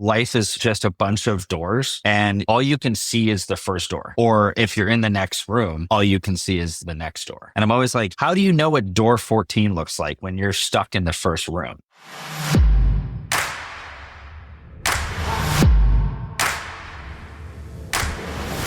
life is just a bunch of doors and all you can see is the first door. Or if you're in the next room, all you can see is the next door. And I'm always like, how do you know what door 14 looks like when you're stuck in the first room?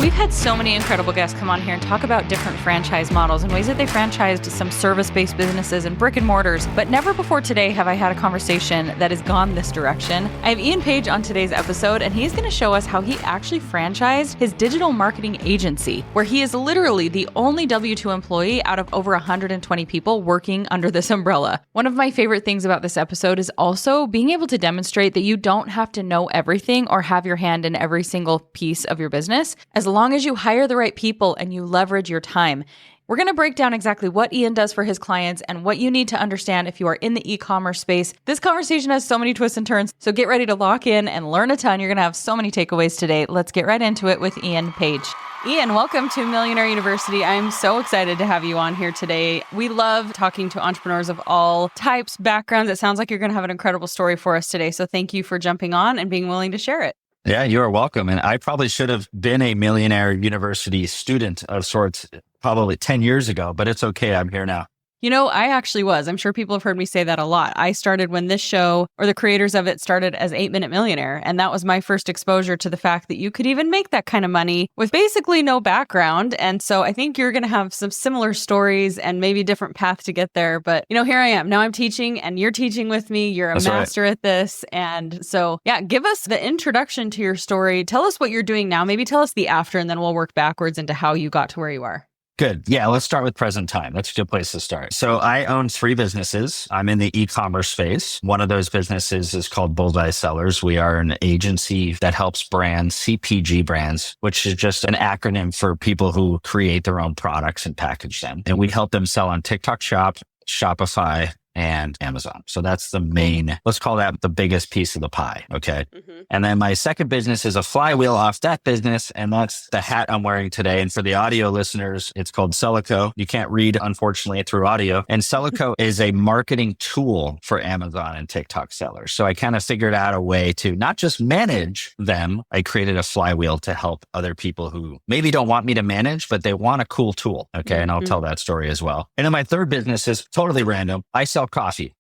We've had so many incredible guests come on here and talk about different franchise models and ways that they franchised some service-based businesses and brick and mortars. But never before today have I had a conversation that has gone this direction. I have Ian Page on today's episode, and he's going to show us how he actually franchised his digital marketing agency, where he is literally the only W-2 employee out of over 120 people working under this umbrella. One of my favorite things about this episode is also being able to demonstrate that you don't have to know everything or have your hand in every single piece of your business, as long as you hire the right people and you leverage your time. We're going to break down exactly what Ian does for his clients and what you need to understand if you are in the e-commerce space. This conversation has so many twists and turns, so get ready to lock in and learn a ton. You're going to have so many takeaways today. Let's get right into it with Ian Page. Ian, welcome to Millionaire University. I'm so excited to have you on here today. We love talking to entrepreneurs of all types, backgrounds. It sounds like you're going to have an incredible story for us today. So thank you for jumping on and being willing to share it. Yeah, you are welcome. And I probably should have been a Millionaire University student of sorts probably 10 years ago, but it's okay. I'm here now. You know, I actually was. I'm sure people have heard me say that a lot. I started when this show, or the creators of it, started as 8-Minute Millionaire. And that was my first exposure to the fact that you could even make that kind of money with basically no background. And so I think you're going to have some similar stories and maybe a different path to get there. But, you know, here I am. Now I'm teaching and you're teaching with me. You're a master at this. And so, yeah, give us the introduction to your story. Tell us what you're doing now. Maybe tell us the after, and then we'll work backwards into how you got to where you are. Good. Yeah, let's start with present time. That's a good place to start. So I own 3 businesses. I'm in the e-commerce space. One of those businesses is called Bullseye Sellers. We are an agency that helps brands, CPG brands, which is just an acronym for people who create their own products and package them. And we help them sell on TikTok Shop, Shopify, and Amazon. So that's the main, let's call that the biggest piece of the pie. Okay. Mm-hmm. And then my second business is a flywheel off that business. And that's the hat I'm wearing today. And for the audio listeners, it's called Celico. You can't read, unfortunately, through audio. And Celico is a marketing tool for Amazon and TikTok sellers. So I kind of figured out a way to not just manage them. I created a flywheel to help other people who maybe don't want me to manage, but they want a cool tool. Okay. Mm-hmm. And I'll tell that story as well. And then my third business is totally random. I sell coffee.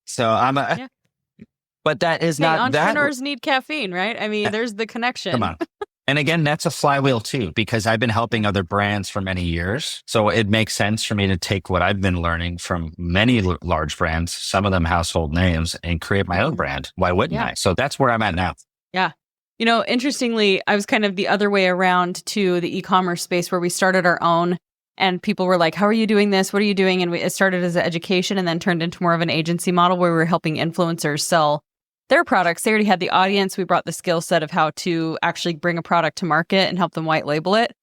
So but that is not that. Entrepreneurs need caffeine, right? I mean, there's the connection. Come on. And again, that's a flywheel too, because I've been helping other brands for many years. So it makes sense for me to take what I've been learning from many large brands, some of them household names, and create my own brand. Why wouldn't I? So that's where I'm at now. Yeah. You know, interestingly, I was kind of the other way around to the e-commerce space where we started our own. And people were like, how are you doing this? What are you doing? And it started as an education and then turned into more of an agency model where we were helping influencers sell their products. They already had the audience. We brought the skill set of how to actually bring a product to market and help them white label it.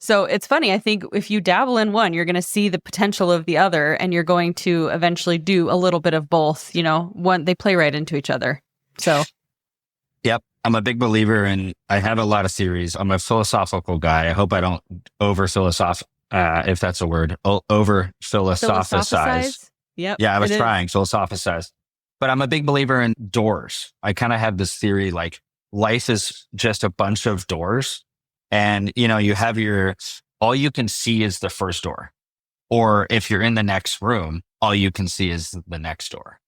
So it's funny. I think if you dabble in one, you're going to see the potential of the other, and you're going to eventually do a little bit of both. You know, they play right into each other. So. Yep. I'm a big believer in, I have a lot of theories. I'm a philosophical guy. I hope I don't if that's a word, over philosophize. Yep. Yeah, I was trying philosophize. But I'm a big believer in doors. I kind of have this theory like life is just a bunch of doors. And, you know, you have all you can see is the first door. Or if you're in the next room, all you can see is the next door.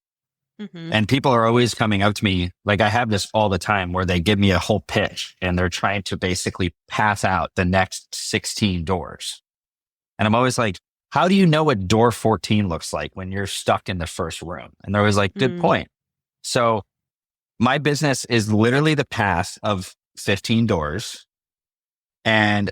Mm-hmm. And people are always coming up to me, like I have this all the time where they give me a whole pitch and they're trying to basically pass out the next 16 doors. And I'm always like, how do you know what door 14 looks like when you're stuck in the first room? And they're always like, good point. So my business is literally the path of 15 doors. And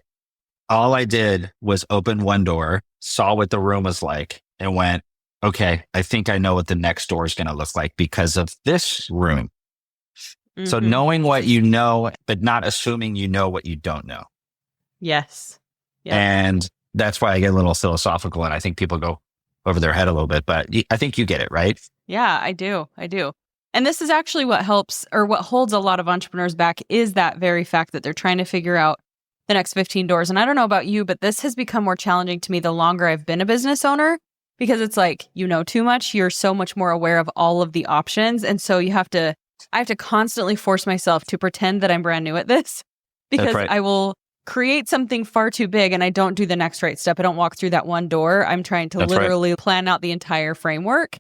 all I did was open one door, saw what the room was like, and went, okay, I think I know what the next door is going to look like because of this room. Mm-hmm. So knowing what you know, but not assuming you know what you don't know. Yes. Yeah. And that's why I get a little philosophical, and I think people go over their head a little bit, but I think you get it, right? Yeah, I do. And this is actually what helps, or what holds a lot of entrepreneurs back, is that very fact that they're trying to figure out the next 15 doors. And I don't know about you, but this has become more challenging to me the longer I've been a business owner, because it's like, you know too much. You're so much more aware of all of the options. And so you have to I have to constantly force myself to pretend that I'm brand new at this because right. I will create something far too big and I don't do the next right step. I don't walk through that one door. I'm trying to literally plan out the entire framework.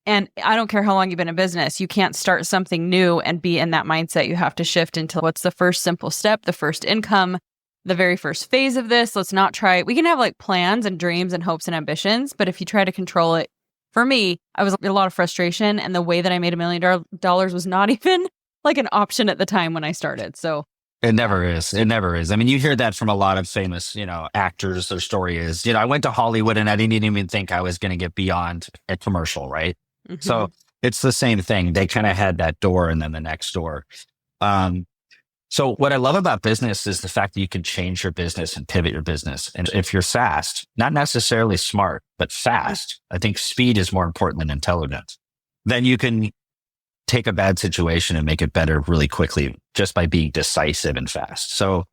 And I don't care how long you've been in business, you can't start something new and be in that mindset. You have to shift into what's the first simple step, the first income, the very first phase of this. Let's not try. We can have like plans and dreams and hopes and ambitions, but if you try to control it, for me, I was a lot of frustration, and the way that I made $1 million was not even like an option at the time when I started. So it never is. It never is. I mean, you hear that from a lot of famous, actors. Their story is, I went to Hollywood and I didn't even think I was going to get beyond a commercial, right? Mm-hmm. So it's the same thing. They kind of had that door and then the next door. So what I love about business is the fact that you can change your business and pivot your business. And if you're fast, not necessarily smart, but fast, I think speed is more important than intelligence. Then you can take a bad situation and make it better really quickly just by being decisive and fast. So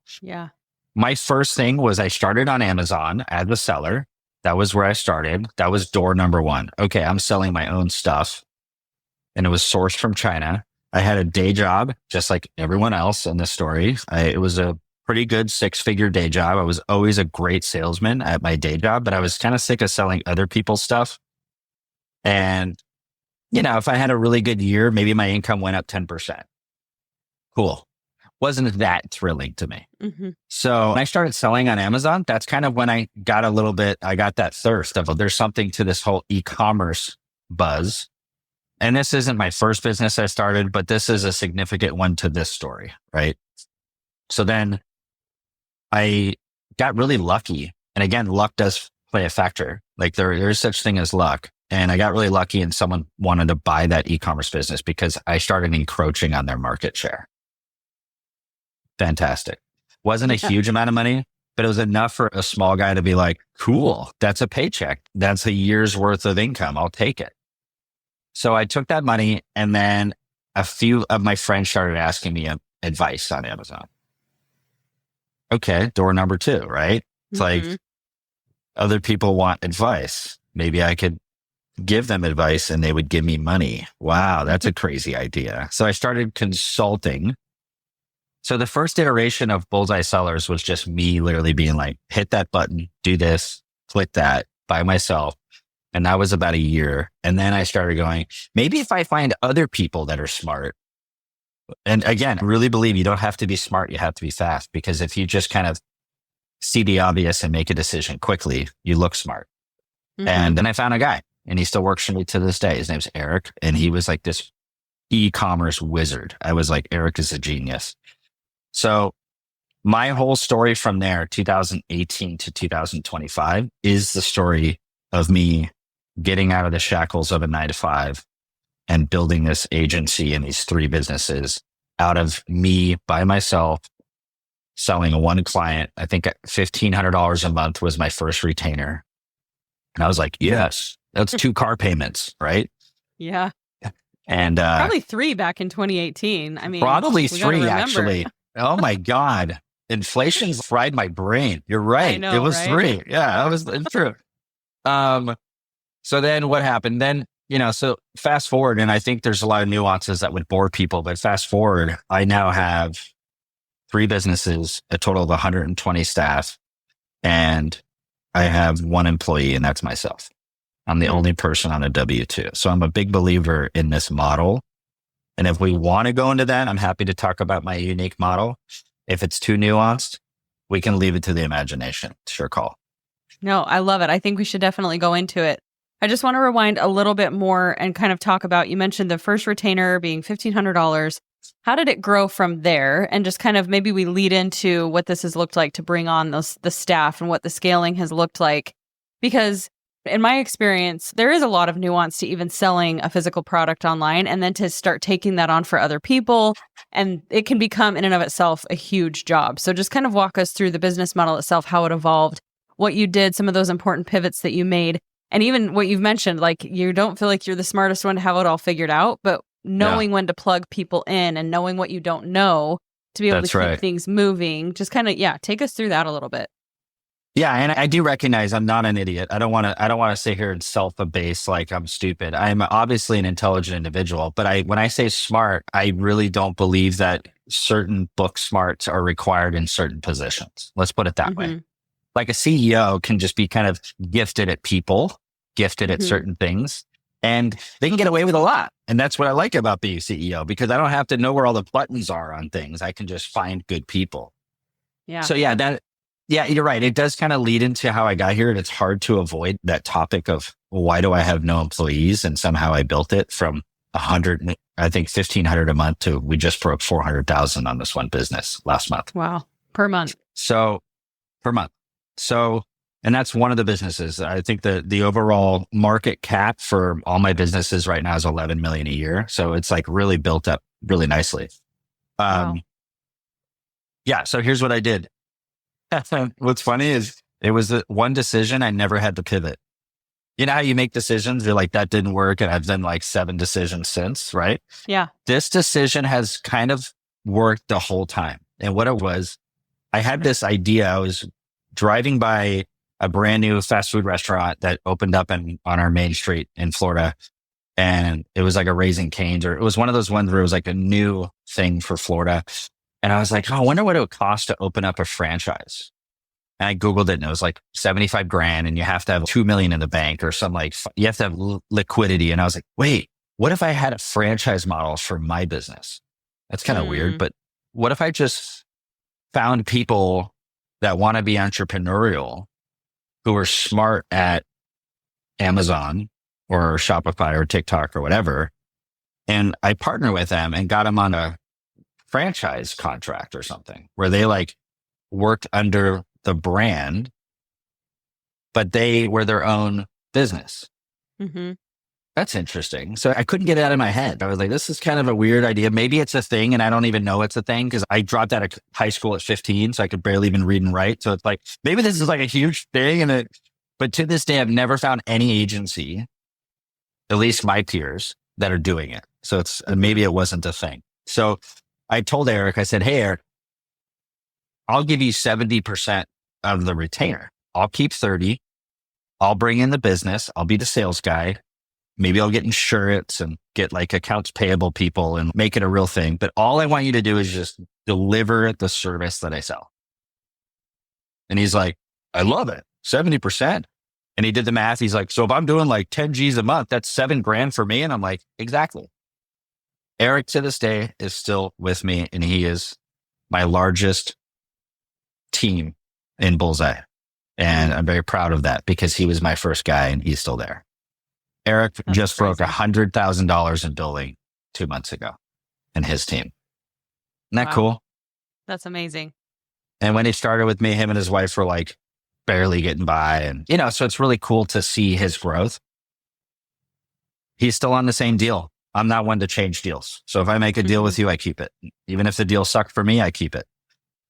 my first thing was I started on Amazon as a seller. That was where I started. That was door number one. Okay, I'm selling my own stuff. And it was sourced from China. I had a day job, just like everyone else in this story. It was a pretty good 6-figure day job. I was always a great salesman at my day job, but I was kind of sick of selling other people's stuff. And, if I had a really good year, maybe my income went up 10%. Cool. Wasn't that thrilling to me. Mm-hmm. So when I started selling on Amazon, that's kind of when I got that thirst of there's something to this whole e-commerce buzz. And this isn't my first business I started, but this is a significant one to this story, right? So then I got really lucky. And again, luck does play a factor. Like there is such thing as luck. And I got really lucky and someone wanted to buy that e-commerce business because I started encroaching on their market share. Fantastic. Wasn't a huge amount of money, but it was enough for a small guy to be like, cool, that's a paycheck. That's a year's worth of income. I'll take it. So I took that money and then a few of my friends started asking me advice on Amazon. Okay, door number 2, right? It's like other people want advice. Maybe I could give them advice and they would give me money. Wow, that's a crazy idea. So I started consulting. So the first iteration of Bullseye Sellers was just me literally being like, hit that button, do this, click that by myself. And that was about a year. And then I started going, maybe if I find other people that are smart. And again, I really believe you don't have to be smart. You have to be fast, because if you just kind of see the obvious and make a decision quickly, you look smart. Mm-hmm. And then I found a guy and he still works for me to this day. His name's Eric. And he was like this e-commerce wizard. I was like, Eric is a genius. So my whole story from there, 2018 to 2025, is the story of me getting out of the shackles of a 9-to-5 and building this agency and these 3 businesses out of me by myself, selling one client. I think $1,500 a month was my first retainer. And I was like, yes, that's 2 car payments, right? Yeah. And probably 3 back in 2018. I mean, probably 3 actually. Oh my God. Inflation's fried my brain. You're right. Know, it was right? 3. Yeah, it's true. So then what happened? Then, so fast forward, and I think there's a lot of nuances that would bore people, but fast forward, I now have 3 businesses, a total of 120 staff, and I have 1 employee, and that's myself. I'm the only person on a W-2. So I'm a big believer in this model. And if we want to go into that, I'm happy to talk about my unique model. If it's too nuanced, we can leave it to the imagination. It's your call. No, I love it. I think we should definitely go into it. I just want to rewind a little bit more and kind of talk about, you mentioned the first retainer being $1,500. How did it grow from there? And just kind of maybe we lead into what this has looked like to bring on the staff and what the scaling has looked like. Because in my experience, there is a lot of nuance to even selling a physical product online and then to start taking that on for other people. And it can become in and of itself a huge job. So just kind of walk us through the business model itself, how it evolved, what you did, some of those important pivots that you made, and even what you've mentioned, like you don't feel like you're the smartest one to have it all figured out, but knowing when to plug people in and knowing what you don't know to be able to keep things moving. Just kind of, take us through that a little bit. Yeah, and I do recognize I'm not an idiot. I don't want to sit here and self-abase like I'm stupid. I'm obviously an intelligent individual, but when I say smart, I really don't believe that certain book smarts are required in certain positions. Let's put it that way. Mm-hmm. Like a CEO can just be kind of gifted at people, gifted at Mm-hmm. certain things, and they can get away with a lot. And that's what I like about being CEO, because I don't have to know where all the buttons are on things. I can just find good people. Yeah. So yeah, you're right. It does kind of lead into how I got here. And it's hard to avoid that topic of, well, why do I have no employees? And somehow I built it from 100, I think 1,500 a month to we just broke 400,000 on this one business last month. Wow. Per month. So per month. So, and that's one of the businesses. I think the overall market cap for all my businesses right now is 11 million a year. So it's like really built up really nicely. Wow. Yeah. So here's what I did. What's funny is it was the one decision I never had to pivot. You know how you make decisions, you're like, that didn't work. And I've done like 7 decisions since, right? Yeah. This decision has kind of worked the whole time. And what it was, I had this idea. I was driving by a brand new fast food restaurant that opened up on our main street in Florida. And it was like a Raising Cane's, or it was one of those ones where it was like a new thing for Florida. And I was like, oh, I wonder what it would cost to open up a franchise. And I Googled it and it was like 75 grand and you have to have 2 million in the bank or something, like you have to have liquidity. And I was like, wait, what if I had a franchise model for my business? That's kind of weird, but what if I just found people that want to be entrepreneurial who are smart at Amazon or Shopify or TikTok or whatever, and I partner with them and got them on a franchise contract or something where they like worked under the brand, but they were their own business. Mm-hmm. That's interesting. So I couldn't get it out of my head. I was like, this is kind of a weird idea. Maybe it's a thing and I don't even know it's a thing because I dropped out of high school at 15. So I could barely even read and write. So it's like, maybe this is like a huge thing. But to this day, I've never found any agency, at least my peers, that are doing it. So it's maybe it wasn't a thing. So I told Eric, I said, hey, Eric, I'll give you 70% of the retainer. I'll keep 30. I'll bring in the business. I'll be the sales guy. Maybe I'll get insurance and get like accounts payable people and make it a real thing. But all I want you to do is just deliver the service that I sell. And he's like, I love it. 70%. And he did the math. He's like, so if I'm doing like 10 G's a month, that's $7,000 for me. And I'm like, exactly. Eric to this day is still with me and he is my largest team in Bullseye. And I'm very proud of that because he was my first guy and he's still there. Eric That's just broke crazy. $100,000 in billing 2 months ago and his team. Isn't that Wow. cool? That's amazing. And when he started with me, him and his wife were like barely getting by. And, so it's really cool to see his growth. He's still on the same deal. I'm not one to change deals. So if I make a deal with you, I keep it. Even if the deal sucked for me, I keep it.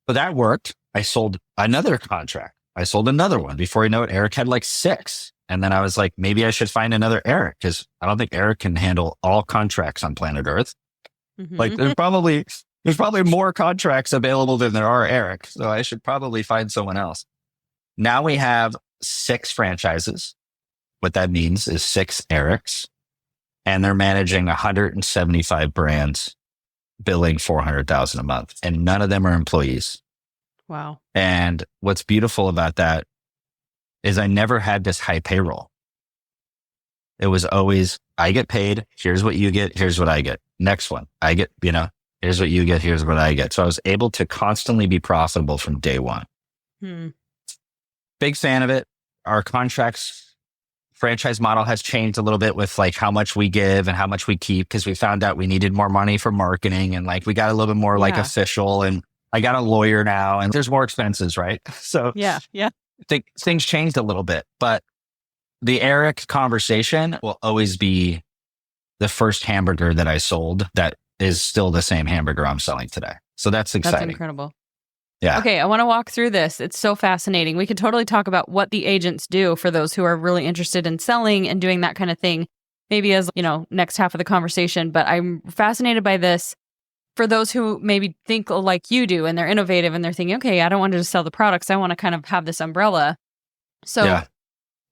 But that worked. I sold another contract. I sold another one. Before you know it, Eric had like 6. And then I was like, maybe I should find another Eric because I don't think Eric can handle all contracts on planet Earth. Mm-hmm. Like there's probably more contracts available than there are Eric. So I should probably find someone else. Now we have 6 franchises. What that means is 6 Erics. And they're managing 175 brands, billing 400,000 a month. And none of them are employees. Wow. And what's beautiful about that is I never had this high payroll. It was always, I get paid. Here's what you get. Here's what I get. Next one. I get, here's what you get. Here's what I get. So I was able to constantly be profitable from day one. Big fan of it. Our franchise model has changed a little bit with like how much we give and how much we keep because we found out we needed more money for marketing and like we got a little bit more like official and I got a lawyer now and there's more expenses, right? So yeah. Things changed a little bit, but the Eric conversation will always be the first hamburger that I sold that is still the same hamburger I'm selling today. So that's exciting. That's incredible. Yeah. Okay, I want to walk through this. It's so fascinating. We could totally talk about what the agents do for those who are really interested in selling and doing that kind of thing, maybe as, next half of the conversation. But I'm fascinated by this. for those who maybe think like you do and they're innovative and they're thinking, okay, I don't want to just sell the products. I want to kind of have this umbrella. So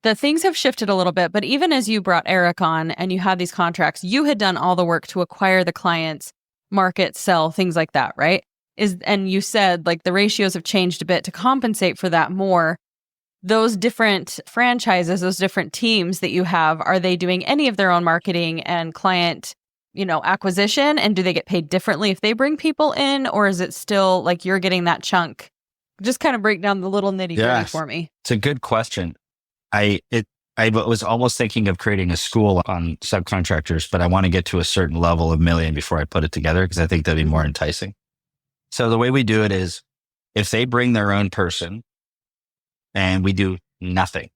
the things have shifted a little bit, but even as you brought Eric on and you had these contracts, you had done all the work to acquire the clients, market, sell, things like that, right? And you said like the ratios have changed a bit to compensate for that more. Those different franchises, those different teams that you have, are they doing any of their own marketing and client, acquisition? And do they get paid differently if they bring people in, or is it still like you're getting that chunk? Just kind of break down the little nitty gritty for me. It's a good question. I was almost thinking of creating a school on subcontractors, but I want to get to a certain level of million before I put it together because I think that'd be more enticing. So the way we do it is if they bring their own person and we do nothing,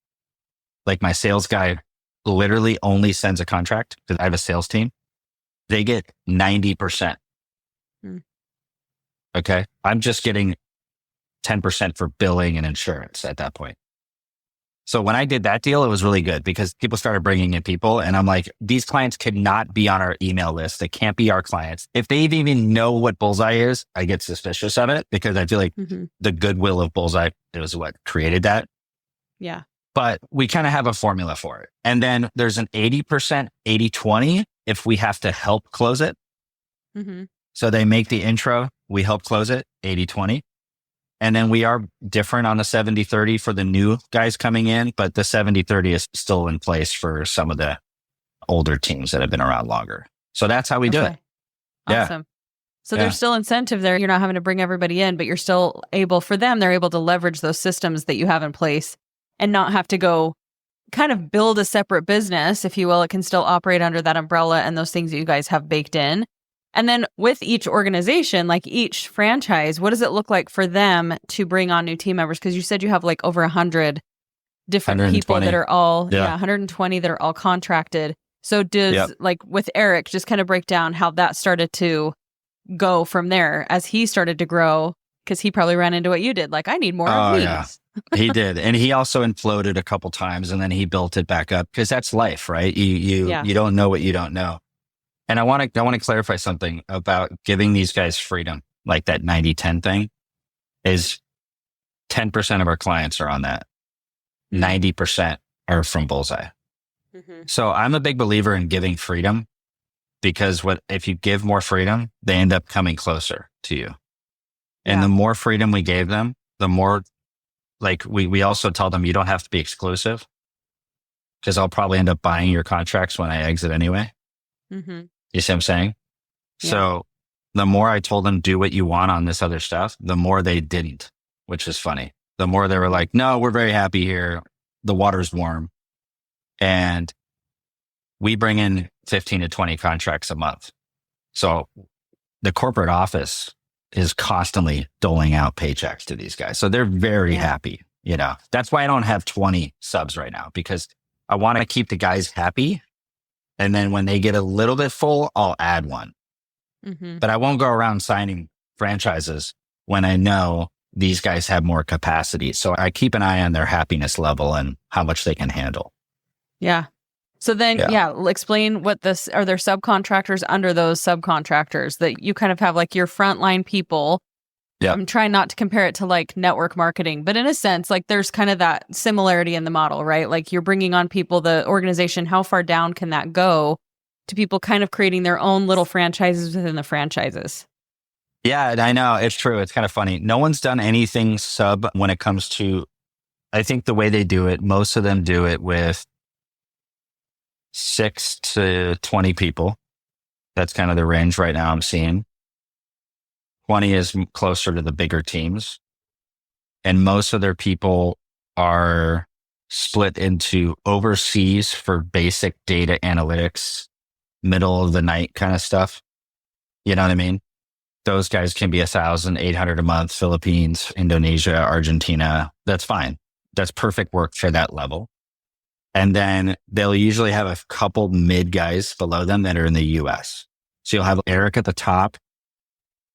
like my sales guy literally only sends a contract because I have a sales team, they get 90%. Okay. I'm just getting 10% for billing and insurance at that point. So when I did that deal, it was really good because people started bringing in people and I'm like, these clients could not be on our email list. They can't be our clients. If they even know what Bullseye is, I get suspicious of it because I feel like the goodwill of Bullseye is what created that. Yeah. But we kind of have a formula for it. And then there's an 80%, 80-20 if we have to help close it. So they make the intro, we help close it, 80-20. And then we are different on the 70-30 for the new guys coming in, but the 70-30 is still in place for some of the older teams that have been around longer. So that's how we do it. Awesome. So there's still incentive there. You're not having to bring everybody in, but you're still able, for them, they're able to leverage those systems that you have in place and not have to go kind of build a separate business, if you will. It can still operate under that umbrella and those things that you guys have baked in. And then with each organization, like each franchise, what does it look like for them to bring on new team members? Because you said you have like over 100 different people that are all, 120 that are all contracted. So does like with Eric, just kind of break down how that started to go from there as he started to grow, because he probably ran into what you did. Like, I need more of these. Yeah. He did. And he also imploded a couple times and then he built it back up because that's life, right? You don't know what you don't know. And I want to clarify something about giving these guys freedom, like that 90-10 thing is 10% of our clients are on that. 90% are from Bullseye. So I'm a big believer in giving freedom because if you give more freedom, they end up coming closer to you. And the more freedom we gave them, the more like we also tell them you don't have to be exclusive because I'll probably end up buying your contracts when I exit anyway. You see what I'm saying? Yeah. So the more I told them, do what you want on this other stuff, the more they didn't, which is funny. The more they were like, no, we're very happy here. The water's warm. And we bring in 15 to 20 contracts a month. So the corporate office is constantly doling out paychecks to these guys. So they're very happy. That's why I don't have 20 subs right now, because I want to keep the guys happy. And then when they get a little bit full, I'll add one. But I won't go around signing franchises when I know these guys have more capacity. So I keep an eye on their happiness level and how much they can handle. Yeah. So then, explain what this, are there subcontractors under those subcontractors that you kind of have like your frontline people? I'm trying not to compare it to like network marketing, but in a sense, like there's kind of that similarity in the model, right? Like you're bringing on people, the organization, how far down can that go to people kind of creating their own little franchises within the franchises? Yeah, I know. It's true. It's kind of funny. No one's done anything sub when it comes to, I think the way they do it, most of them do it with 6 to 20 people. That's kind of the range right now I'm seeing. 20 is closer to the bigger teams. And most of their people are split into overseas for basic data analytics, middle of the night kind of stuff. You know what I mean? Those guys can be 1,800 a month, Philippines, Indonesia, Argentina. That's fine. That's perfect work for that level. And then they'll usually have a couple mid guys below them that are in the US. So you'll have Eric at the top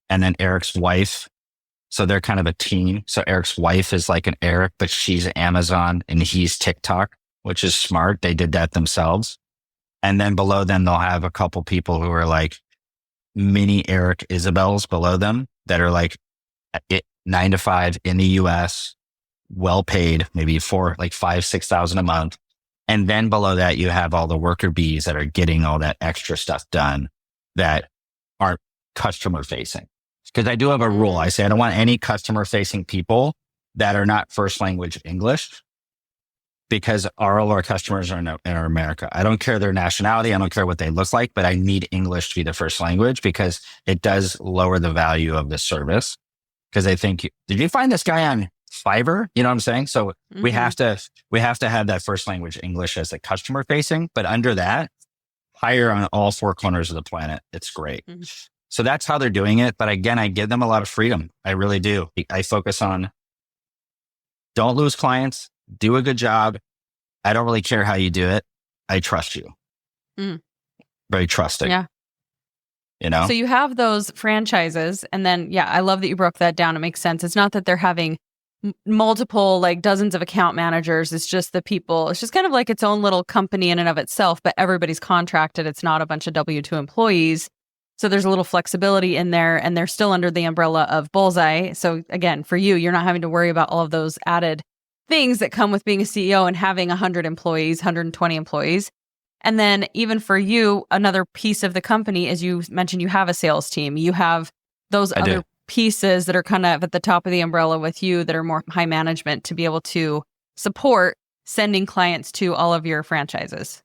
and then Eric's wife. So they're kind of a team. So Eric's wife is like an Eric, but she's Amazon and he's TikTok, which is smart. They did that themselves. And then below them, they'll have a couple people who are like mini Eric Isabels below them that are like 9 to 5 in the US, well paid, maybe for like 5,000-6,000 a month. And then below that, you have all the worker bees that are getting all that extra stuff done that aren't customer facing. Because I do have a rule. I say I don't want any customer facing people that are not first language English, because all our customers are in America. I don't care their nationality. I don't care what they look like, but I need English to be the first language because it does lower the value of the service. Because I think, did you find this guy on Fiverr? You know what I'm saying? So we have to have that first language English as the customer facing, but under that, hire on all 4 corners of the planet. It's great. So that's how they're doing it. But again, I give them a lot of freedom. I really do. I focus on, don't lose clients, do a good job. I don't really care how you do it. I trust you. Very trusting. Yeah. You know? So you have those franchises, and then, I love that you broke that down. It makes sense. It's not that they're having multiple, like dozens of account managers. It's just the people. It's just kind of like its own little company in and of itself, but everybody's contracted. It's not a bunch of W-2 employees. So there's a little flexibility in there, and they're still under the umbrella of Bullseye. So again, for you, you're not having to worry about all of those added things that come with being a CEO and having 100 employees, 120 employees. And then even for you, another piece of the company, as you mentioned, you have a sales team. You have those other pieces that are kind of at the top of the umbrella with you that are more high management to be able to support sending clients to all of your franchises.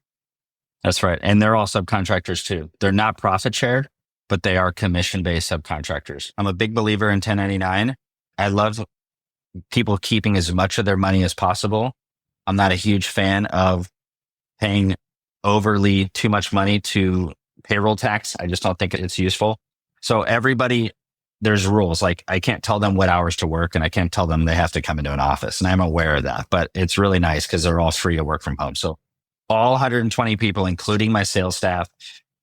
That's right. And they're all subcontractors too. They're not profit shared, but they are commission-based subcontractors. I'm a big believer in 1099. I love people keeping as much of their money as possible. I'm not a huge fan of paying overly too much money to payroll tax. I just don't think it's useful. So everybody, there's rules. Like I can't tell them what hours to work, and I can't tell them they have to come into an office. And I'm aware of that, but it's really nice because they're all free to work from home. So all 120 people, including my sales staff,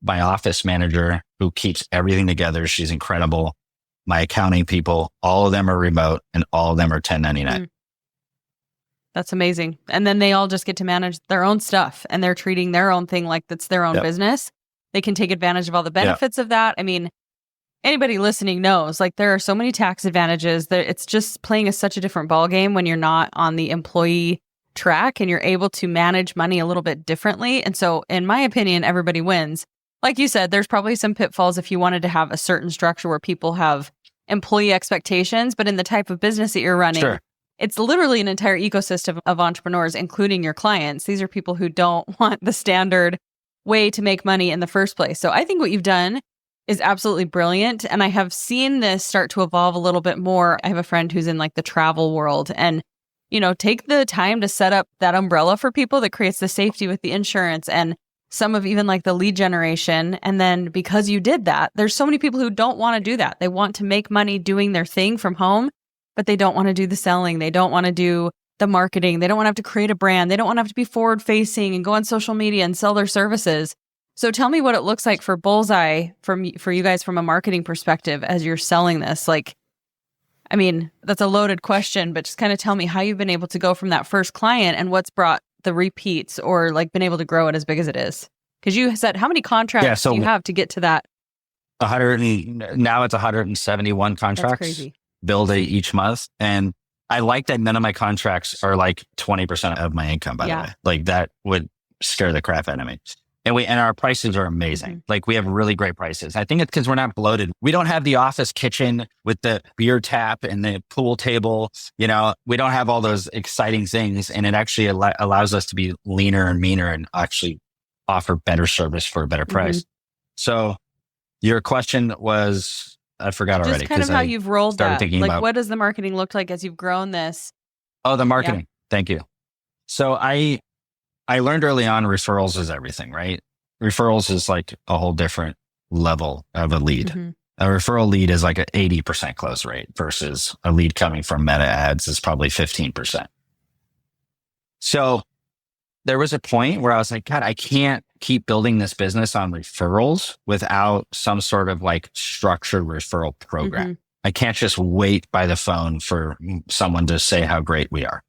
my office manager who keeps everything together. She's incredible. My accounting people, all of them are remote and all of them are 1099. That's amazing. And then they all just get to manage their own stuff, and they're treating their own thing like that's their own business. They can take advantage of all the benefits of that. I mean, anybody listening knows, like there are so many tax advantages that it's just playing such a different ballgame when you're not on the employee track and you're able to manage money a little bit differently. And so in my opinion, everybody wins. Like you said, there's probably some pitfalls if you wanted to have a certain structure where people have employee expectations, but in the type of business that you're running, it's literally an entire ecosystem of entrepreneurs, including your clients. These are people who don't want the standard way to make money in the first place. So I think what you've done is absolutely brilliant. And I have seen this start to evolve a little bit more. I have a friend who's in like the travel world, and, you know, take the time to set up that umbrella for people that creates the safety with the insurance and some of even like the lead generation. And then because you did that, there's so many people who don't want to do that. They want to make money doing their thing from home, but they don't want to do the selling. They don't want to do the marketing. They don't want to have to create a brand. They don't want to have to be forward facing and go on social media and sell their services. So tell me what it looks like for Bullseye for you guys from a marketing perspective as you're selling this. Like, I mean, that's a loaded question, but just kind of tell me how you've been able to go from that first client and what's brought the repeats or like been able to grow it as big as it is. Because you said, how many contracts do you have to get to that? Now it's 171 contracts. That's crazy. Billed each month. And I like that none of my contracts are like 20% of my income, by the way. Like that would scare the crap out of me. And our prices are amazing. Like we have really great prices. I think it's because we're not bloated. We don't have the office kitchen with the beer tap and the pool table. You know, we don't have all those exciting things. And it actually allows us to be leaner and meaner and actually offer better service for a better price. So your question was, I forgot already. Just kind of how you've rolled that. Like what does the marketing look like as you've grown this? Oh, the marketing. Yeah. Thank you. So I learned early on referrals is everything, right? Referrals is like a whole different level of a lead. A referral lead is like an 80% close rate versus a lead coming from meta ads is probably 15%. So there was a point where I was like, God, I can't keep building this business on referrals without some sort of like structured referral program. I can't just wait by the phone for someone to say how great we are.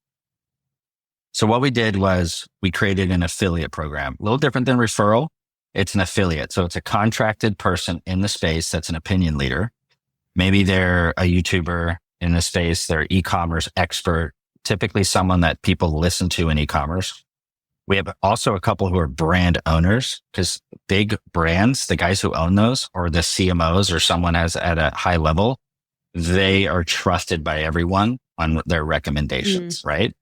So what we did was we created an affiliate program, a little different than referral, It's an affiliate. So it's a contracted person in the space that's an opinion leader. Maybe they're a YouTuber in the space. They're e-commerce expert, typically someone that people listen to in e-commerce. We have also a couple who are brand owners, because big brands, the guys who own those, or the CMOs or someone at a high level, they are trusted by everyone on their recommendations, right?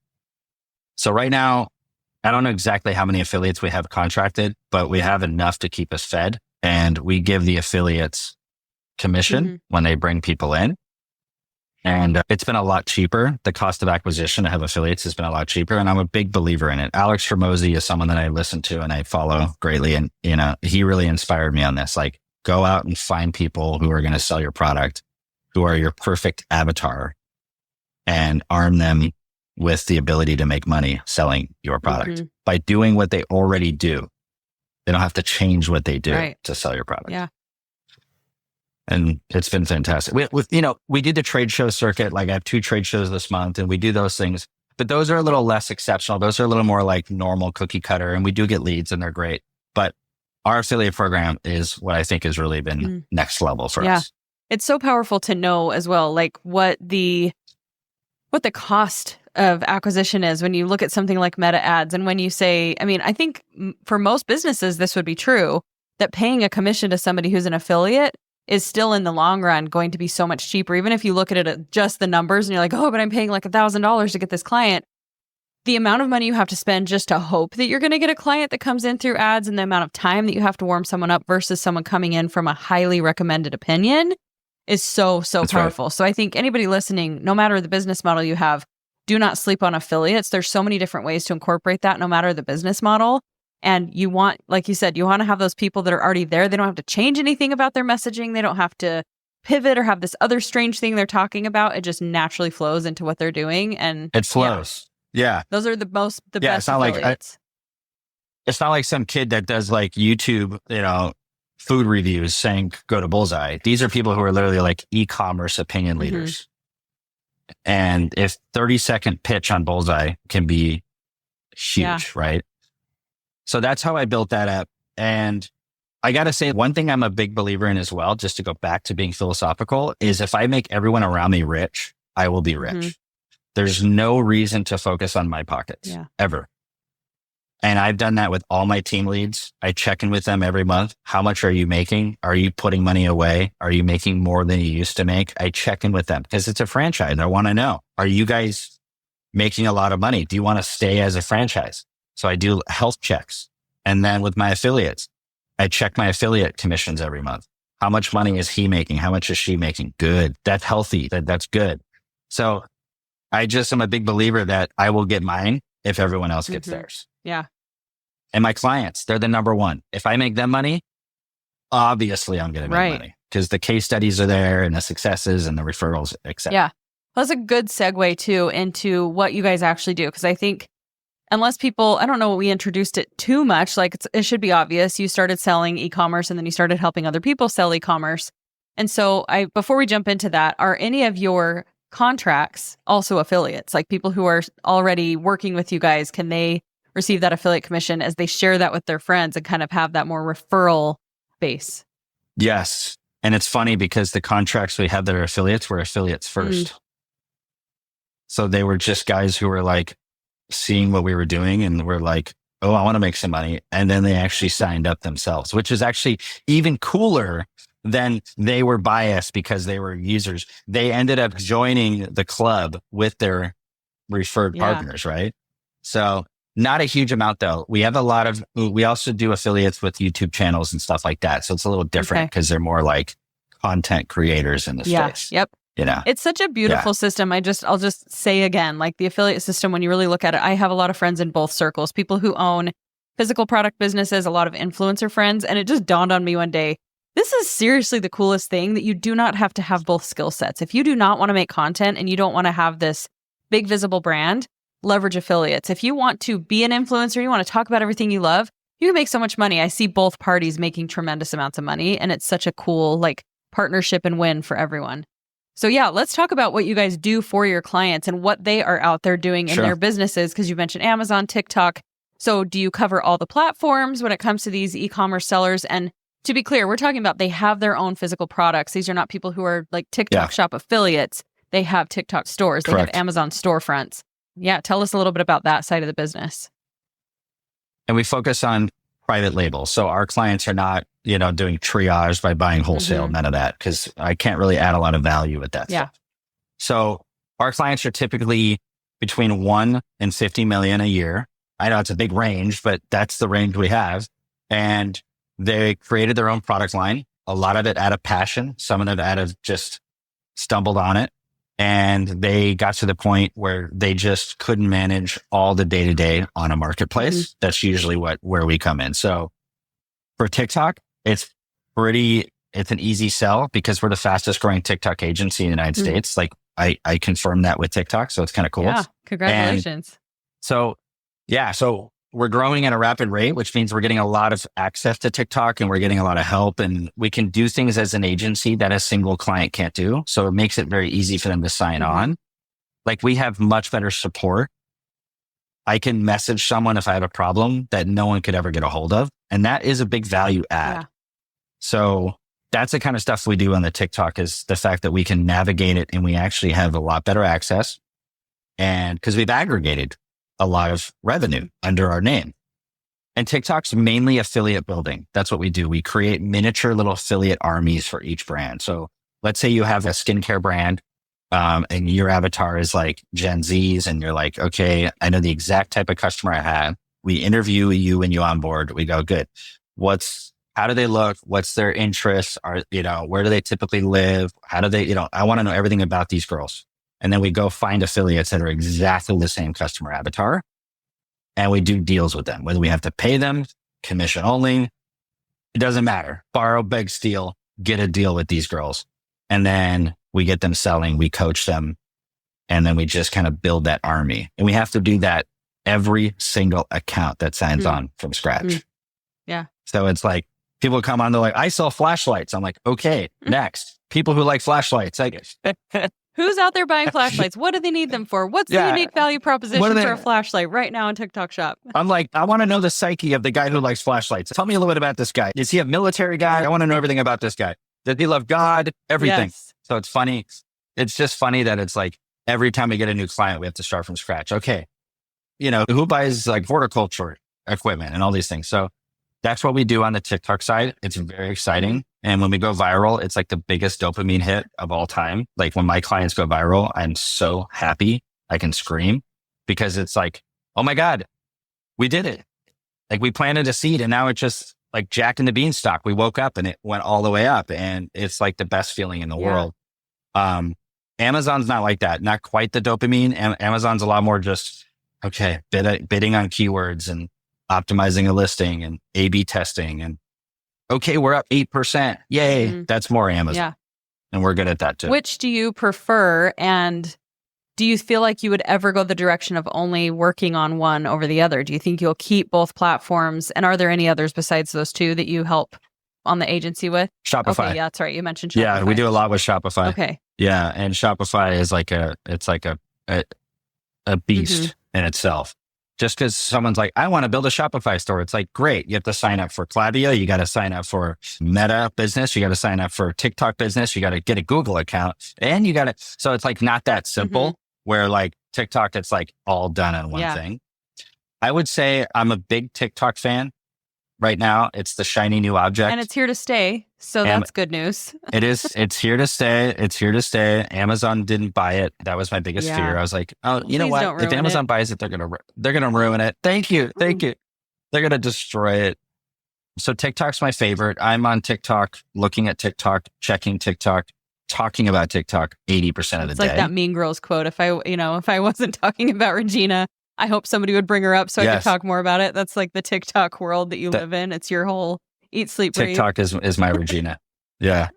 So right now, I don't know exactly how many affiliates we have contracted, but we have enough to keep us fed. And we give the affiliates commission when they bring people in. And it's been a lot cheaper. The cost of acquisition to have affiliates has been a lot cheaper. And I'm a big believer in it. Alex Hormozy is someone that I listen to and I follow greatly. And, he really inspired me on this. Like, go out and find people who are going to sell your product, who are your perfect avatar, and arm them with the ability to make money selling your product by doing what they already do. They don't have to change what they do to sell your product. Yeah. And it's been fantastic. We did the trade show circuit. Like, I have 2 trade shows this month and we do those things, but those are a little less exceptional. Those are a little more like normal cookie cutter, and we do get leads and they're great. But our affiliate program is what I think has really been next level for us. It's so powerful to know as well, like what the cost of acquisition is when you look at something like Meta ads. And when you say, I think for most businesses, this would be true, that paying a commission to somebody who's an affiliate is still in the long run going to be so much cheaper. Even if you look at it at just the numbers and you're like, oh, but I'm paying like $1,000 to get this client. The amount of money you have to spend just to hope that you're going to get a client that comes in through ads, and the amount of time that you have to warm someone up versus someone coming in from a highly recommended opinion is so That's powerful. Right. So I think anybody listening, no matter the business model you have, do not sleep on affiliates. There's so many different ways to incorporate that, no matter the business model. And you want, like you said, you want to have those people that are already there. They don't have to change anything about their messaging. They don't have to pivot or have this other strange thing they're talking about. It just naturally flows into what they're doing. And it flows. Yeah. Those are the best affiliates. It's not like some kid that does like YouTube, food reviews saying, go to Bullseye. These are people who are literally like e-commerce opinion leaders. And if 30-second pitch on Bullseye can be huge, right? So that's how I built that up. And I got to say, one thing I'm a big believer in as well, just to go back to being philosophical, is if I make everyone around me rich, I will be rich. There's no reason to focus on my pockets ever. And I've done that with all my team leads. I check in with them every month. How much are you making? Are you putting money away? Are you making more than you used to make? I check in with them because it's a franchise. I want to know, are you guys making a lot of money? Do you want to stay as a franchise? So I do health checks. And then with my affiliates, I check my affiliate commissions every month. How much money is he making? How much is she making? Good. That's healthy. That's good. So I just am a big believer that I will get mine if everyone else gets theirs. Yeah. And my clients, they're the number one. If I make them money, obviously I'm going to make money because the case studies are there and the successes and the referrals, etc. Yeah. Well, that's a good segue too into what you guys actually do. Because I think unless people, I don't know, we introduced it too much. Like it should be obvious. You started selling e-commerce and then you started helping other people sell e-commerce. And so before we jump into that, are any of your contracts also affiliates? Like people who are already working with you guys, can they receive that affiliate commission as they share that with their friends and kind of have that more referral base? Yes. And it's funny because the contracts we have that are affiliates were affiliates first. So they were just guys who were like seeing what we were doing and were like, oh, I want to make some money. And then they actually signed up themselves, which is actually even cooler than they were biased because they were users. They ended up joining the club with their referred partners, right? So not a huge amount though. We also do affiliates with YouTube channels and stuff like that. So it's a little different because they're more like content creators in the space. Yep. It's such a beautiful system. I'll just say again, like the affiliate system, when you really look at it, I have a lot of friends in both circles, people who own physical product businesses, a lot of influencer friends. And it just dawned on me one day, this is seriously the coolest thing, that you do not have to have both skill sets. If you do not want to make content and you don't want to have this big visible brand, leverage affiliates. If you want to be an influencer, you want to talk about everything you love, you can make so much money. I see both parties making tremendous amounts of money, and it's such a cool like partnership and win for everyone. So let's talk about what you guys do for your clients and what they are out there doing in their businesses, because you mentioned Amazon, TikTok. So do you cover all the platforms when it comes to these e-commerce sellers? And to be clear, we're talking about they have their own physical products. These are not people who are like TikTok shop affiliates. They have TikTok stores. They have Amazon storefronts. Yeah. Tell us a little bit about that side of the business. And we focus on private labels. So our clients are not, doing triage by buying wholesale, none of that, because I can't really add a lot of value with that stuff. So our clients are typically between 1 and 50 million a year. I know it's a big range, but that's the range we have. And they created their own product line, a lot of it out of passion, some of it out of just stumbled on it. And they got to the point where they just couldn't manage all the day-to-day on a marketplace. That's usually where we come in. So for TikTok, it's an easy sell because we're the fastest growing TikTok agency in the United States. Like I confirmed that with TikTok. So it's kind of cool. Yeah. Congratulations. And so we're growing at a rapid rate, which means we're getting a lot of access to TikTok and we're getting a lot of help, and we can do things as an agency that a single client can't do. So it makes it very easy for them to sign on. Like we have much better support. I can message someone if I have a problem that no one could ever get a hold of. And that is a big value add. Yeah. So that's the kind of stuff we do on the TikTok, is the fact that we can navigate it and we actually have a lot better access. And because we've aggregated a lot of revenue under our name. And TikTok's mainly affiliate building. That's what we do. We create miniature little affiliate armies for each brand. So let's say you have a skincare brand, and your avatar is like Gen Zs, and you're like, okay, I know the exact type of customer I have. We interview you when you onboard. We go, good. How do they look? What's their interests? Where do they typically live? How do they, I want to know everything about these girls. And then we go find affiliates that are exactly the same customer avatar. And we do deals with them, whether we have to pay them, commission only. It doesn't matter. Borrow, beg, steal, get a deal with these girls. And then we get them selling, we coach them. And then we just kind of build that army. And we have to do that every single account that signs on from scratch. Yeah. So it's like, people come on, they're like, I sell flashlights. I'm like, okay, next. People who like flashlights. Who's out there buying flashlights? What do they need them for? What's the unique value proposition for a flashlight right now in TikTok Shop? I'm like, I want to know the psyche of the guy who likes flashlights. Tell me a little bit about this guy. Is he a military guy? I want to know everything about this guy. Does he love God? Everything. Yes. So it's funny. It's just funny that it's like every time we get a new client, we have to start from scratch. Okay. Who buys like horticulture equipment and all these things? So that's what we do on the TikTok side. It's very exciting. And when we go viral, it's like the biggest dopamine hit of all time. Like when my clients go viral, I'm so happy I can scream, because it's like, oh my God, we did it. Like we planted a seed and now it's just like Jack and the Beanstalk. We woke up and it went all the way up, and it's like the best feeling in the world. Amazon's not like that. Not quite the dopamine. Amazon's a lot more just, okay, bidding on keywords and optimizing a listing and A/B testing, and okay, we're up 8%. Yay. That's more Amazon. Yeah. And we're good at that too. Which do you prefer? And do you feel like you would ever go the direction of only working on one over the other? Do you think you'll keep both platforms? And are there any others besides those two that you help on the agency with? Shopify. Okay, yeah, that's right. You mentioned Shopify. Yeah, we do a lot with Shopify. Okay. Yeah. And Shopify is like a beast in itself. Just because someone's like, I want to build a Shopify store. It's like, great. You have to sign up for Klaviyo. You got to sign up for Meta business. You got to sign up for TikTok business. You got to get a Google account, and you got to, so it's like not that simple where like TikTok, it's like all done on one thing. I would say I'm a big TikTok fan right now. It's the shiny new object. And it's here to stay. So that's good news. It is. It's here to stay. It's here to stay. Amazon didn't buy it. That was my biggest fear. I was like, oh, you know what? If Amazon buys it, they're going to ruin it. Thank you. Thank you. They're going to destroy it. So TikTok's my favorite. I'm on TikTok, looking at TikTok, checking TikTok, talking about TikTok 80% of the day. It's like that Mean Girls quote. If I wasn't talking about Regina, I hope somebody would bring her up so I could talk more about it. That's like the TikTok world that you live in. It's your whole eat, sleep, breathe. TikTok is my Regina. Yeah.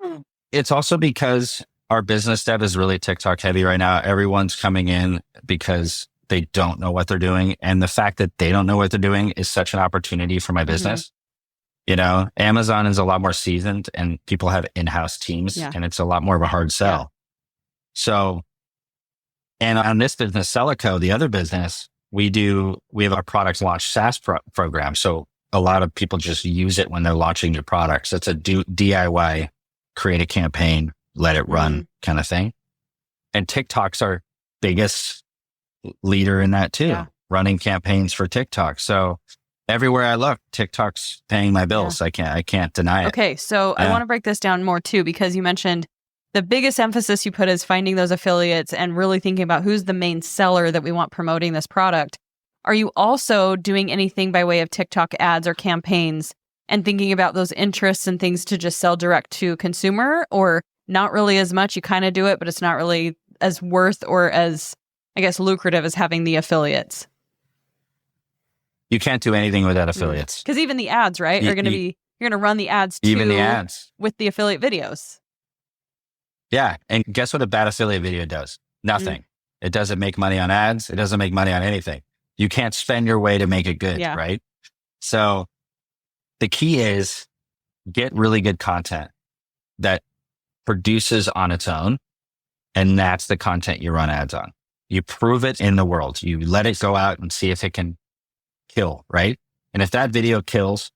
It's also because our business dev is really TikTok heavy right now. Everyone's coming in because they don't know what they're doing. And the fact that they don't know what they're doing is such an opportunity for my business. Amazon is a lot more seasoned and people have in-house teams and it's a lot more of a hard sell. So, and on this business, Celico, the other business, we have our products launch SaaS program. So a lot of people just use it when they're launching new products. It's a DIY, create a campaign, let it run kind of thing. And TikTok's our biggest leader in that too, running campaigns for TikTok. So everywhere I look, TikTok's paying my bills. I can't deny it. Okay. So I want to break this down more too, because you mentioned the biggest emphasis you put is finding those affiliates and really thinking about who's the main seller that we want promoting this product. Are you also doing anything by way of TikTok ads or campaigns and thinking about those interests and things to just sell direct to consumer, or not really as much? You kind of do it, but it's not really as worth or as, I guess, lucrative as having the affiliates. You can't do anything without affiliates. Because even the ads, right, are going to be, you're going to run the ads too. Even the ads. With the affiliate videos. Yeah. And guess what a bad affiliate video does? Nothing. It doesn't make money on ads. It doesn't make money on anything. You can't spend your way to make it good, right? So the key is get really good content that produces on its own. And that's the content you run ads on. You prove it in the world. You let it go out and see if it can kill, right? And if that video kills,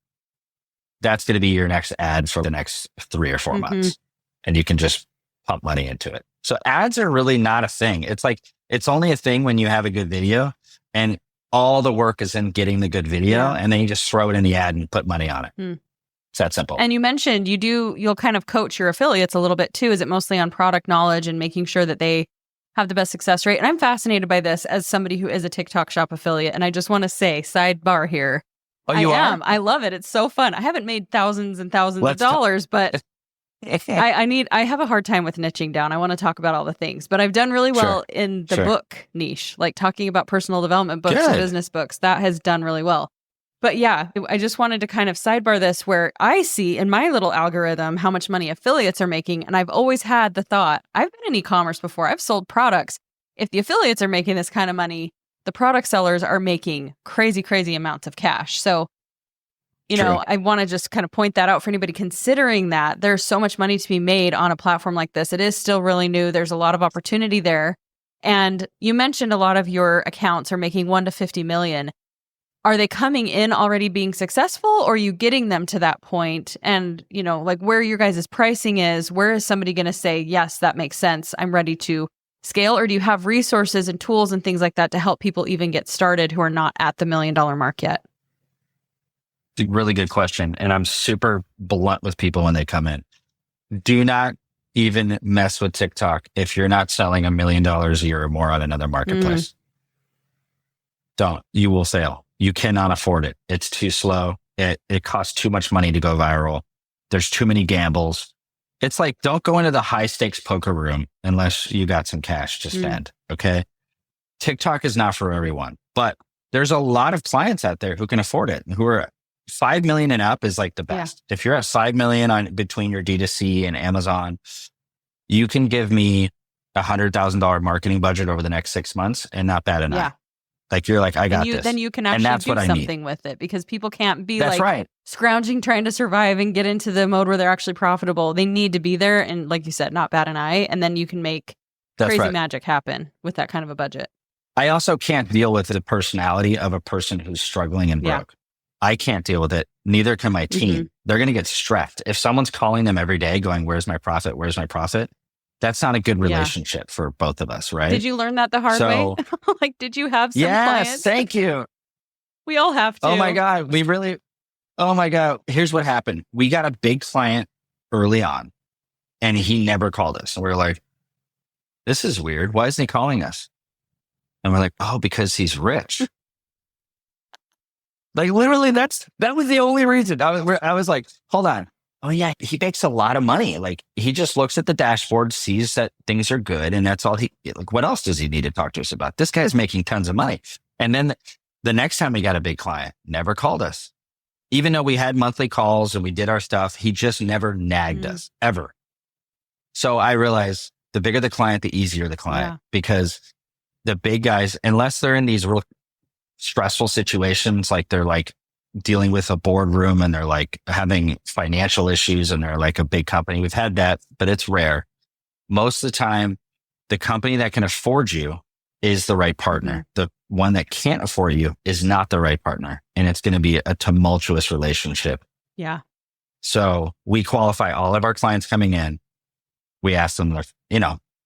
that's going to be your next ad for the next 3 or 4 months. And you can just pump money into it. So ads are really not a thing. It's like, it's only a thing when you have a good video and all the work is in getting the good video and then you just throw it in the ad and put money on it. It's that simple. And you mentioned you'll kind of coach your affiliates a little bit too. Is it mostly on product knowledge and making sure that they have the best success rate? And I'm fascinated by this as somebody who is a TikTok Shop affiliate. And I just want to say, sidebar here. Oh, you are? I love it. It's so fun. I haven't made thousands and thousands of dollars, but I have a hard time with niching down. I want to talk about all the things, but I've done really well in the book niche, like talking about personal development books and business books. That has done really well. But yeah, I just wanted to kind of sidebar this where I see in my little algorithm how much money affiliates are making. And I've always had the thought, I've been in e-commerce before. I've sold products. If the affiliates are making this kind of money, the product sellers are making crazy, crazy amounts of cash. So you know, I want to just kind of point that out for anybody considering that there's so much money to be made on a platform like this. It is still really new. There's a lot of opportunity there. And you mentioned a lot of your accounts are making 1 to 50 million. Are they coming in already being successful, or are you getting them to that point? And, you know, like where your guys' pricing is, where is somebody going to say, yes, that makes sense, I'm ready to scale? Or do you have resources and tools and things like that to help people even get started who are not at the $1 million mark yet? Really good question. And I'm super blunt with people when they come in. Do not even mess with TikTok if you're not selling $1 million a year or more on another marketplace. Don't. You will fail. You cannot afford it. It's too slow. It costs too much money to go viral. There's too many gambles. It's like, don't go into the high stakes poker room unless you got some cash to spend. Okay. TikTok is not for everyone, but there's a lot of clients out there who can afford it, who are 5 million and up is like the best. If you're at 5 million on between your D2C and Amazon, you can give me $100,000 marketing budget over the next 6 months and not bad enough. Like you're like, I got this. Then you can actually do something with it, because people can't be scrounging, trying to survive and get into the mode where they're actually profitable. They need to be there. And like you said, not bat an eye. And then you can make crazy magic happen with that kind of a budget. I also can't deal with the personality of a person who's struggling and broke. I can't deal with it. Neither can my team. They're going to get stressed. If someone's calling them every day going, where's my profit? Where's my profit? That's not a good relationship for both of us, right? Did you learn that the hard way? Like, did you have some clients? Yes, thank you. We all have to. Oh my God. Oh my God. Here's what happened. We got a big client early on and he never called us. And we were like, this is weird. Why isn't he calling us? And we're like, oh, because he's rich. Like literally that was the only reason. I was like, hold on. Oh yeah, he makes a lot of money. Like he just looks at the dashboard, sees that things are good, and that's all like, what else does he need to talk to us about? This guy's making tons of money. And then the next time we got a big client, never called us. Even though we had monthly calls and we did our stuff, he just never nagged us ever. So I realized the bigger the client, the easier the client, because the big guys, unless they're in these real stressful situations, like they're like dealing with a boardroom and they're like having financial issues and they're like a big company. We've had that, but it's rare. Most of the time, the company that can afford you is the right partner. The one that can't afford you is not the right partner. And it's going to be a tumultuous relationship. Yeah. So we qualify all of our clients coming in. We ask them,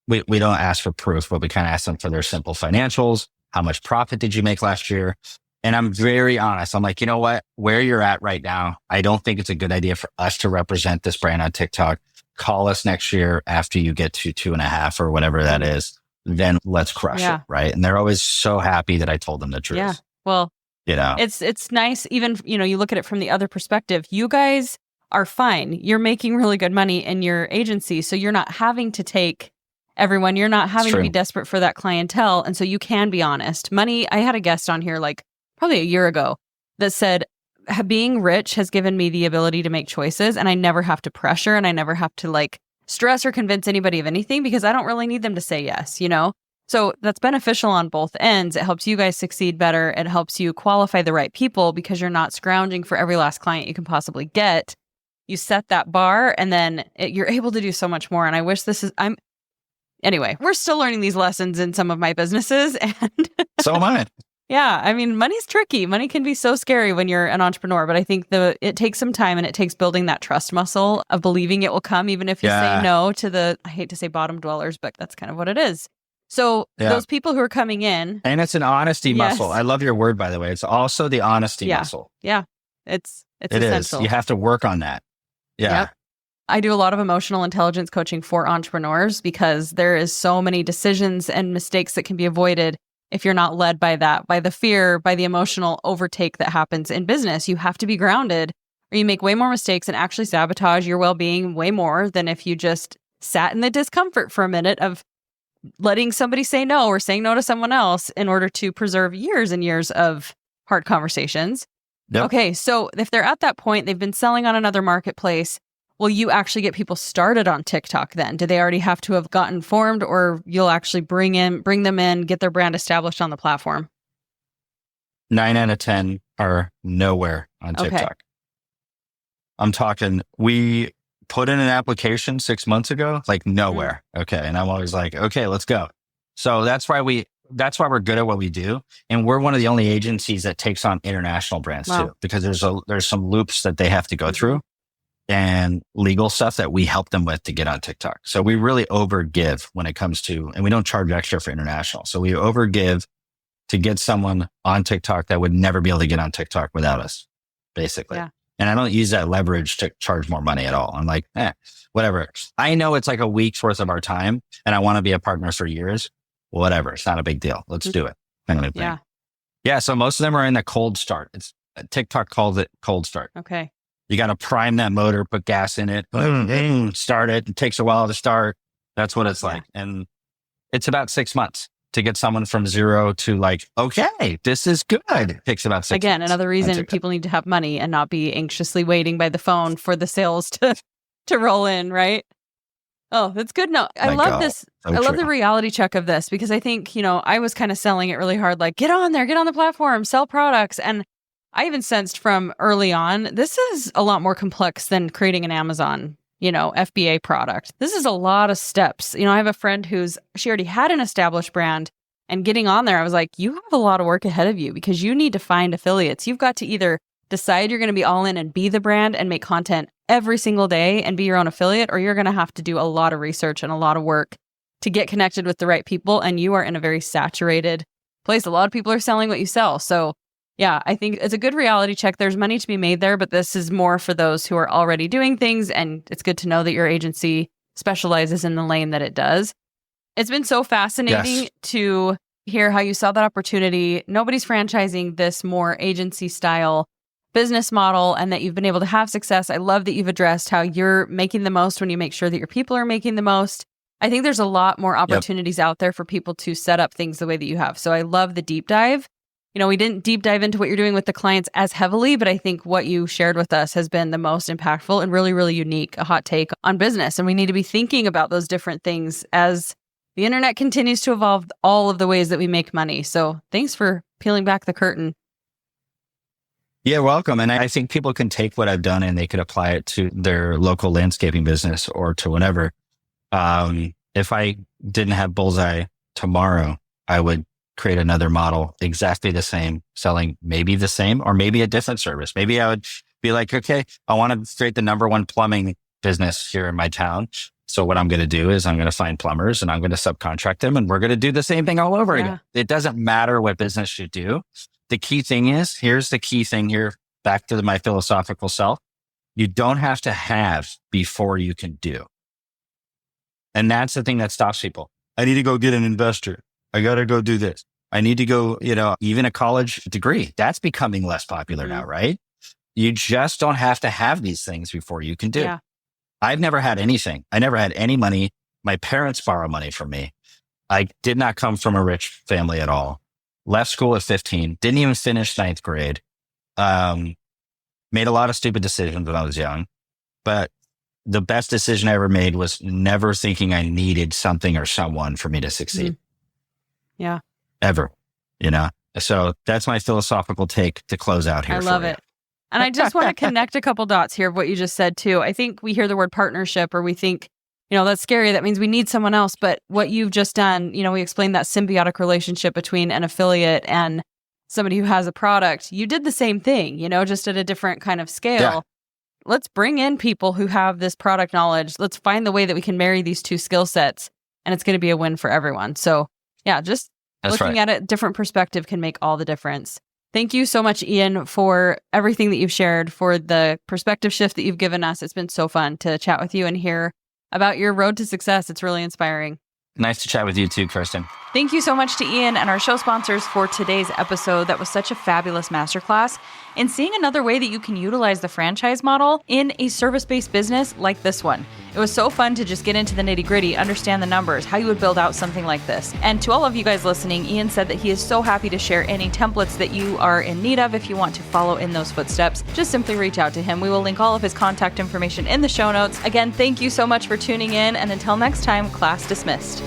we don't ask for proof, but we kind of ask them for their simple financials. How much profit did you make last year? And I'm very honest. I'm like, you know what? Where you're at right now, I don't think it's a good idea for us to represent this brand on TikTok. Call us next year after you get to 2.5 or whatever that is. Then let's crush it. Right. And they're always so happy that I told them the truth. Yeah. Well, it's nice. Even, you look at it from the other perspective. You guys are fine. You're making really good money in your agency. So you're not having to take everyone. You're not having to be desperate for that clientele. And so you can be honest. Money, I had a guest on here like probably a year ago that said, being rich has given me the ability to make choices, and I never have to pressure, and I never have to like stress or convince anybody of anything because I don't really need them to say yes, So that's beneficial on both ends. It helps you guys succeed better. It helps you qualify the right people because you're not scrounging for every last client you can possibly get. You set that bar, and then you're able to do so much more. And I wish anyway, we're still learning these lessons in some of my businesses. And so am I. Yeah. I mean, money's tricky. Money can be so scary when you're an entrepreneur, but I think it takes some time, and it takes building that trust muscle of believing it will come, even if you say no to I hate to say bottom dwellers, but that's kind of what it is. So those people who are coming in. And it's an honesty muscle. I love your word, by the way. It's also the honesty muscle. Yeah. It's it essential. You have to work on that. Yeah. Yep. I do a lot of emotional intelligence coaching for entrepreneurs because there is so many decisions and mistakes that can be avoided if you're not led by that, by the fear, by the emotional overtake that happens in business. You have to be grounded, or you make way more mistakes and actually sabotage your well-being way more than if you just sat in the discomfort for a minute of letting somebody say no or saying no to someone else in order to preserve years and years of hard conversations. Yep. Okay, so if they're at that point, they've been selling on another marketplace, will you actually get people started on TikTok then? Do they already have to have gotten formed, or you'll actually bring them in, get their brand established on the platform? 9 out of 10 are nowhere on TikTok. Okay. I'm talking, we put in an application 6 months ago, like nowhere. Mm-hmm. Okay. And I'm always like, okay, let's go. So that's why we're good at what we do. And we're one of the only agencies that takes on international brands too, because there's some loops that they have to go through and legal stuff that we help them with to get on TikTok. So we really overgive when it comes to, and we don't charge extra for international. So we overgive to get someone on TikTok that would never be able to get on TikTok without us, basically. Yeah. And I don't use that leverage to charge more money at all. I'm like, whatever. I know it's like a week's worth of our time and I want to be a partner for years. Whatever. It's not a big deal. Let's do it. Kind of thing. Yeah. So most of them are in the cold start. TikTok calls it cold start. Okay. You got to prime that motor, put gas in it, start it. It takes a while to start. That's what it's like. And it's about 6 months to get someone from zero to like, okay, this is good. It takes about 6 months. Again, another reason people need to have money and not be anxiously waiting by the phone for the sales to roll in, right? Oh, that's good. No, I love this. I love the reality check of this because I think, I was kind of selling it really hard, like get on there, get on the platform, sell products. And I even sensed from early on, this is a lot more complex than creating an Amazon, FBA product. This is a lot of steps. I have a friend she already had an established brand, and getting on there, I was like, you have a lot of work ahead of you because you need to find affiliates. You've got to either decide you're going to be all in and be the brand and make content every single day and be your own affiliate, or you're going to have to do a lot of research and a lot of work to get connected with the right people. And you are in a very saturated place. A lot of people are selling what you sell. So yeah, I think it's a good reality check. There's money to be made there, but this is more for those who are already doing things. And it's good to know that your agency specializes in the lane that it does. It's been so fascinating to hear how you saw that opportunity. Nobody's franchising this more agency style business model and that you've been able to have success. I love that you've addressed how you're making the most when you make sure that your people are making the most. I think there's a lot more opportunities out there for people to set up things the way that you have. So I love the deep dive. We didn't deep dive into what you're doing with the clients as heavily, but I think what you shared with us has been the most impactful and really, really unique, a hot take on business. And we need to be thinking about those different things as the internet continues to evolve all of the ways that we make money. So thanks for peeling back the curtain. Yeah, welcome. And I think people can take what I've done and they could apply it to their local landscaping business or to whatever. If I didn't have Bullseye tomorrow, I would create another model exactly the same, selling maybe the same or maybe a different service. Maybe I would be like, okay, I want to create the number one plumbing business here in my town. So what I'm going to do is I'm going to find plumbers and I'm going to subcontract them and we're going to do the same thing all over again. It doesn't matter what business you do. The key thing is, here's the key thing here, back to my philosophical self. You don't have to have before you can do. And that's the thing that stops people. I need to go get an investor. I got to go do this. I need to go, even a college degree. That's becoming less popular now, right? You just don't have to have these things before you can do. Yeah. I've never had anything. I never had any money. My parents borrowed money from me. I did not come from a rich family at all. Left school at 15. Didn't even finish ninth grade. Made a lot of stupid decisions when I was young. But the best decision I ever made was never thinking I needed something or someone for me to succeed. Yeah. Ever. So that's my philosophical take to close out here. I love it. And I just want to connect a couple dots here of what you just said too. I think we hear the word partnership or we think, that's scary. That means we need someone else. But what you've just done, we explained that symbiotic relationship between an affiliate and somebody who has a product. You did the same thing, just at a different kind of scale. Yeah. Let's bring in people who have this product knowledge. Let's find the way that we can marry these two skill sets and it's going to be a win for everyone. So yeah, just looking at it, different perspective can make all the difference. Thank you so much, Ian, for everything that you've shared, for the perspective shift that you've given us. It's been so fun to chat with you and hear about your road to success. It's really inspiring. Nice to chat with you too, Kristen. Thank you so much to Ian and our show sponsors for today's episode. That was such a fabulous masterclass in seeing another way that you can utilize the franchise model in a service-based business like this one. It was so fun to just get into the nitty-gritty, understand the numbers, how you would build out something like this. And to all of you guys listening, Ian said that he is so happy to share any templates that you are in need of if you want to follow in those footsteps. Just simply reach out to him. We will link all of his contact information in the show notes. Again, thank you so much for tuning in, and until next time, class dismissed.